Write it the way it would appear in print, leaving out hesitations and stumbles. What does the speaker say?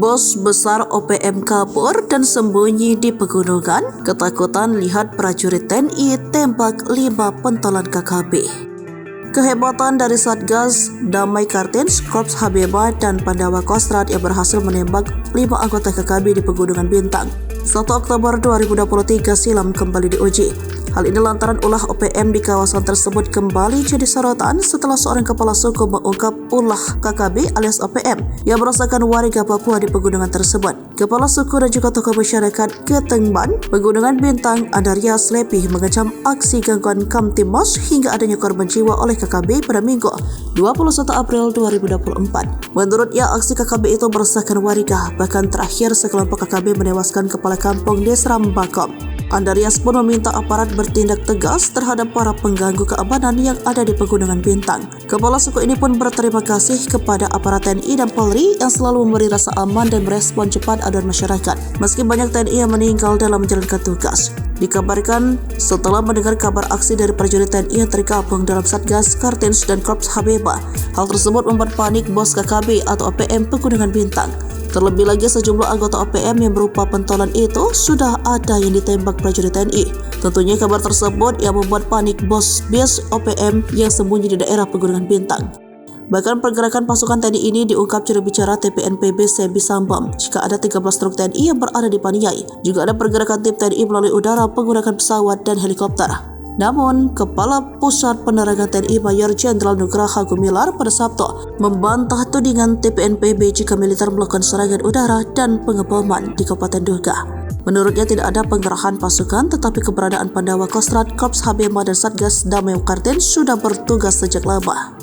Bos besar OPM kabur dan sembunyi di pegunungan, ketakutan lihat prajurit TNI tembak 5 pentolan KKB. Kehebatan dari Satgas Damai Kartens, Korps Habema dan Pandawa Kostrad yang berhasil menembak 5 anggota KKB di Pegunungan Bintang 1 Oktober 2023 silam kembali diuji. Hal ini lantaran ulah OPM di kawasan tersebut kembali jadi sorotan setelah seorang kepala suku mengungkap ulah KKB alias OPM yang meresahkan warga Papua di pegunungan tersebut. Kepala suku dan juga tokoh masyarakat Ketengban, Pegunungan Bintang, Andaria Slepi mengecam aksi gangguan Kamtimos hingga adanya korban jiwa oleh KKB pada Minggu 21 April 2024. Menurutnya, aksi KKB itu meresahkan warga, bahkan terakhir sekelompok KKB menewaskan kepala kampung Desa Rambakom. Andarias pun meminta aparat bertindak tegas terhadap para pengganggu keamanan yang ada di Pegunungan Bintang. Kepala suku ini pun berterima kasih kepada aparat TNI dan Polri yang selalu memberi rasa aman dan merespon cepat aduan masyarakat, meski banyak TNI yang meninggal dalam menjalankan tugas. Dikabarkan setelah mendengar kabar aksi dari prajurit TNI yang tergabung dalam Satgas Kartens dan Korps Habema, hal tersebut membuat panik bos KKB atau OPM Pegunungan Bintang. Terlebih lagi sejumlah anggota OPM yang berupa pentolan itu sudah ada yang ditembak prajurit TNI. Tentunya kabar tersebut yang membuat panik bos BES OPM yang sembunyi di daerah Pegunungan Bintang. Bahkan pergerakan pasukan TNI ini diungkap juru bicara TPNPB Sebi Sambam jika ada 13 truk TNI yang berada di Paniai. Juga ada pergerakan tim TNI melalui udara menggunakan pesawat dan helikopter. Namun, Kepala Pusat Penerangan TNI Mayor Jenderal Nugraha Gumilar pada Sabtu membantah tudingan TPNPB jika militer melakukan serangan udara dan pengeboman di Kabupaten Duga. Menurutnya tidak ada pengerahan pasukan, tetapi keberadaan Pandawa Kostrad, Korps Habema dan Satgas Damai Kartens sudah bertugas sejak lama.